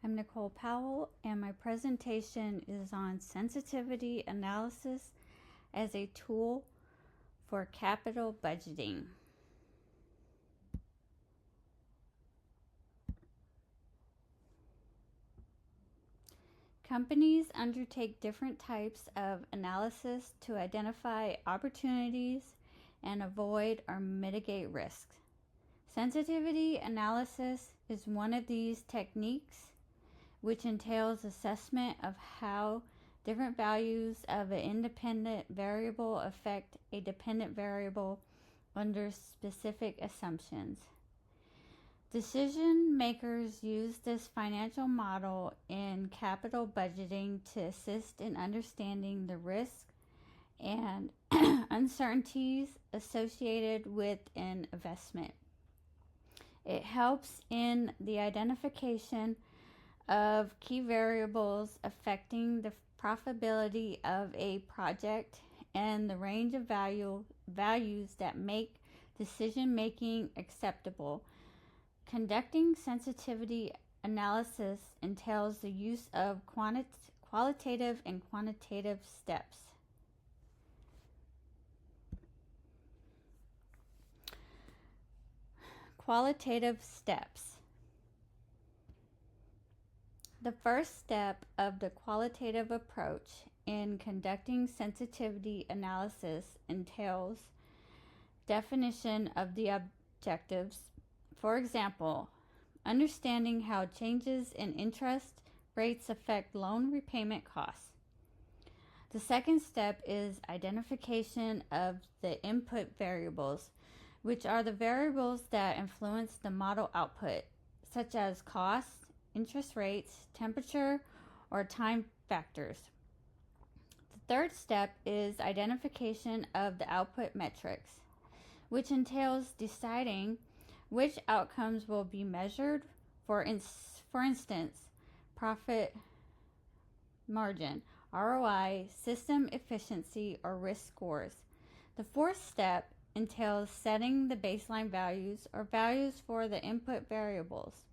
I'm Nicole Powell, and my presentation is on sensitivity analysis as a tool for capital budgeting. Companies undertake different types of analysis to identify opportunities and avoid or mitigate risks. Sensitivity analysis is one of these techniques, which entails assessment of how different values of an independent variable affect a dependent variable under specific assumptions. Decision makers use this financial model in capital budgeting to assist in understanding the risks and uncertainties associated with an investment. It helps in the identification of key variables affecting the profitability of a project and the range of values that make decision making acceptable. Conducting sensitivity analysis entails the use of qualitative and quantitative steps. Qualitative steps. The first step of the qualitative approach in conducting sensitivity analysis entails definition of the objectives. For example, understanding how changes in interest rates affect loan repayment costs. The second step is identification of the input variables, which are the variables that influence the model output, such as costs, interest rates, temperature, or time factors. The third step is identification of the output metrics, which entails deciding which outcomes will be measured, for instance, profit margin, ROI, system efficiency, or risk scores. The fourth step entails setting the baseline values or values for the input variables,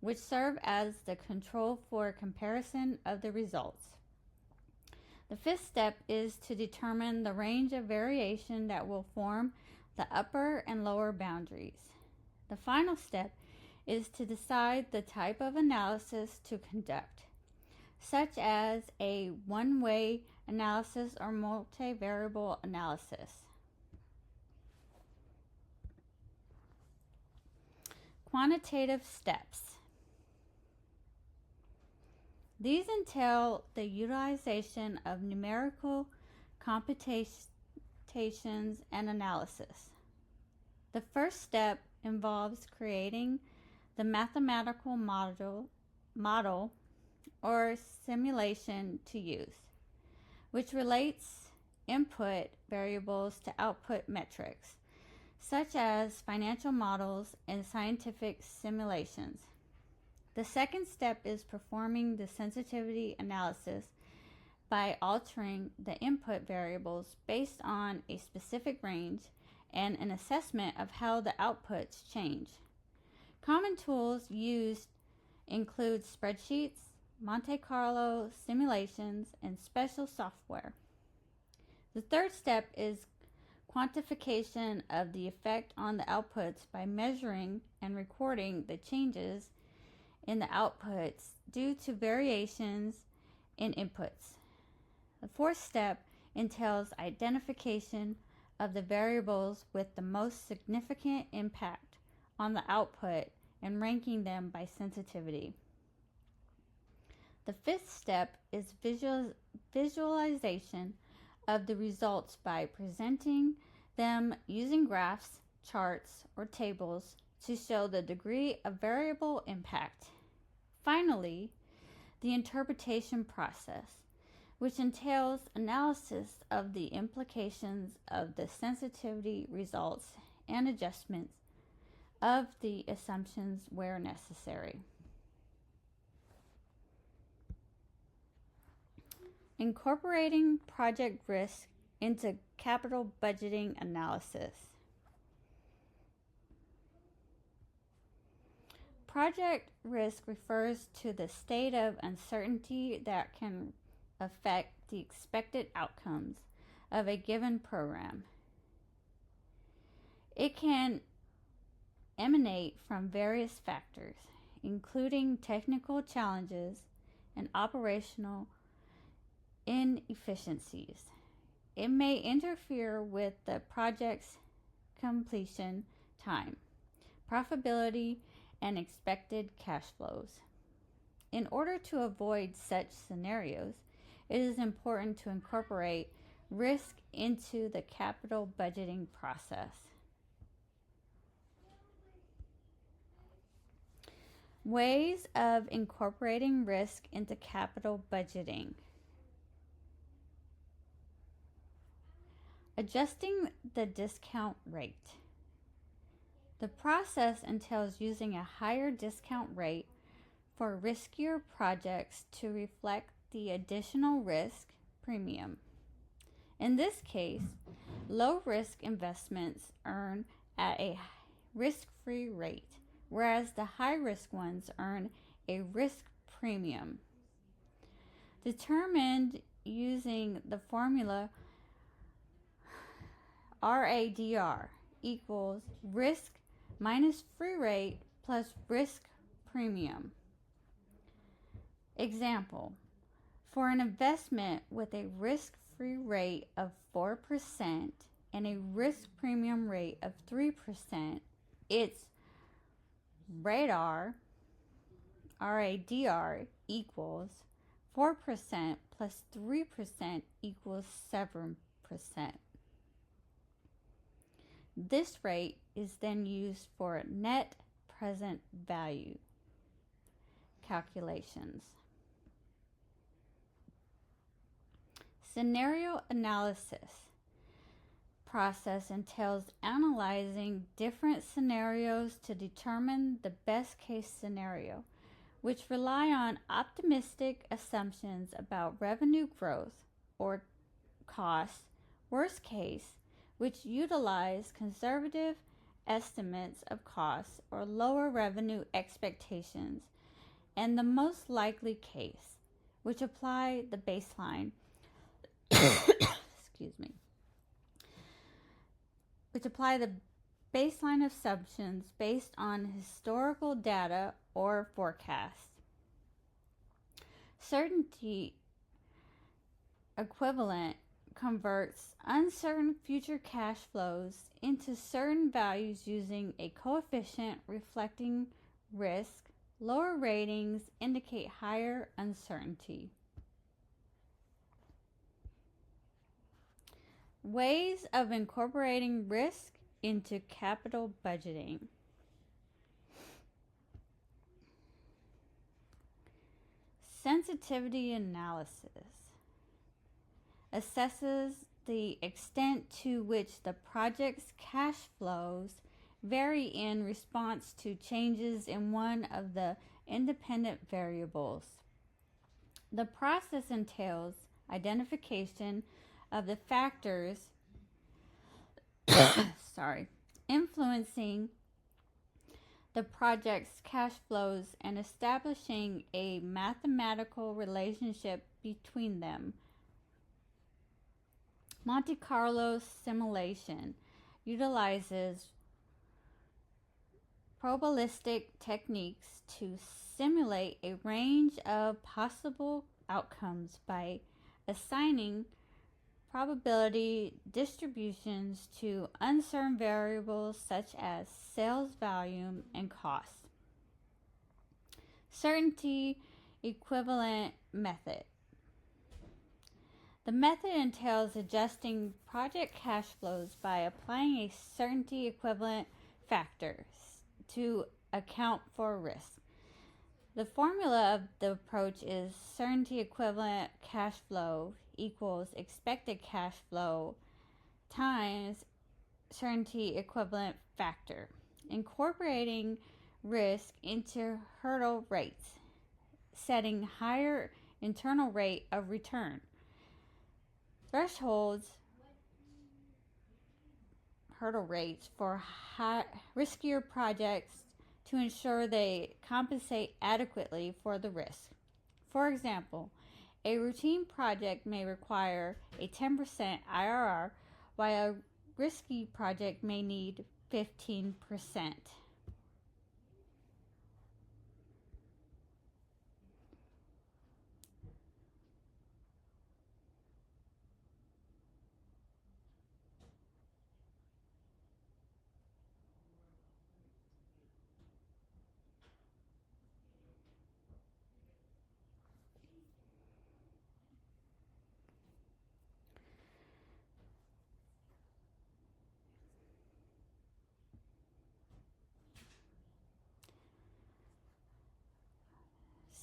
which serve as the control for comparison of the results. The fifth step is to determine the range of variation that will form the upper and lower boundaries. The final step is to decide the type of analysis to conduct, such as a one-way analysis or multivariable analysis. Quantitative steps. These entail the utilization of numerical computations and analysis. The first step involves creating the mathematical model or simulation to use, which relates input variables to output metrics, such as financial models and scientific simulations. The second step is performing the sensitivity analysis by altering the input variables based on a specific range and an assessment of how the outputs change. Common tools used include spreadsheets, Monte Carlo simulations, and special software. The third step is quantification of the effect on the outputs by measuring and recording the changes in the outputs due to variations in inputs. The fourth step entails identification of the variables with the most significant impact on the output and ranking them by sensitivity. The fifth step is visualization of the results by presenting them using graphs, charts, or tables to show the degree of variable impact. Finally, the interpretation process, which entails analysis of the implications of the sensitivity results and adjustments of the assumptions where necessary. Incorporating project risk into capital budgeting analysis. project risk refers to the state of uncertainty that can affect the expected outcomes of a given program. It can emanate from various factors, including technical challenges and operational inefficiencies. It may interfere with the project's completion time, profitability, and expected cash flows. In order to avoid such scenarios, it is important to incorporate risk into the capital budgeting process. Ways of incorporating risk into capital budgeting. Adjusting the discount rate. The process entails using a higher discount rate for riskier projects to reflect the additional risk premium. In this case, low-risk investments earn at a risk-free rate, whereas the high-risk ones earn a risk premium. Determined using the formula RADR equals risk minus free rate plus risk premium. Example, for an investment with a risk-free rate of 4% and a risk premium rate of 3%, its RADR equals 4% plus 3% equals 7%. This rate is then used for net present value calculations. Scenario analysis process entails analyzing different scenarios to determine the best case scenario, which rely on optimistic assumptions about revenue growth or costs. Worst case, which utilize conservative estimates of costs or lower revenue expectations, and the most likely case, which apply the baseline which apply the baseline assumptions based on historical data or forecasts. Certainty equivalent converts uncertain future cash flows into certain values using a coefficient reflecting risk. Lower ratings indicate higher uncertainty. Ways of incorporating risk into capital budgeting. Sensitivity analysis assesses the extent to which the project's cash flows vary in response to changes in one of the independent variables. The process entails identification of the factors influencing the project's cash flows and establishing a mathematical relationship between them. Monte Carlo simulation utilizes probabilistic techniques to simulate a range of possible outcomes by assigning probability distributions to uncertain variables such as sales volume and cost. Certainty equivalent method. The method entails adjusting project cash flows by applying a certainty equivalent factor to account for risk. The formula of the approach is certainty equivalent cash flow equals expected cash flow times certainty equivalent factor, incorporating risk into hurdle rates, setting higher internal rate of return. Thresholds hurdle rates for riskier projects to ensure they compensate adequately for the risk. For example, a routine project may require a 10% IRR, while a risky project may need 15%.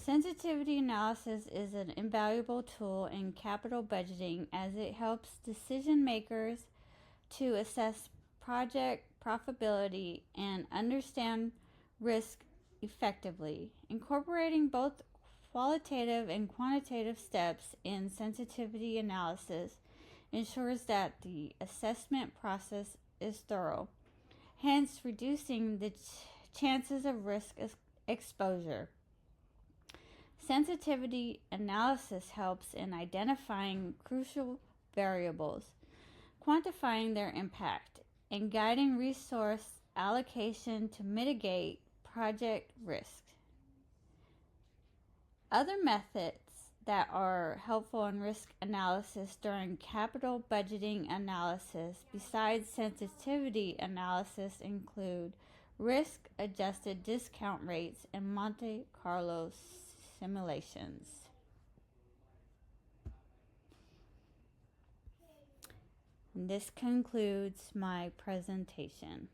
Sensitivity analysis is an invaluable tool in capital budgeting as it helps decision makers to assess project profitability and understand risk effectively. Incorporating both qualitative and quantitative steps in sensitivity analysis ensures that the assessment process is thorough, hence reducing the chances of risk exposure. Sensitivity analysis helps in identifying crucial variables, quantifying their impact, and guiding resource allocation to mitigate project risk. Other methods that are helpful in risk analysis during capital budgeting analysis besides sensitivity analysis include risk adjusted discount rates and Monte Carlo simulations. And this concludes my presentation.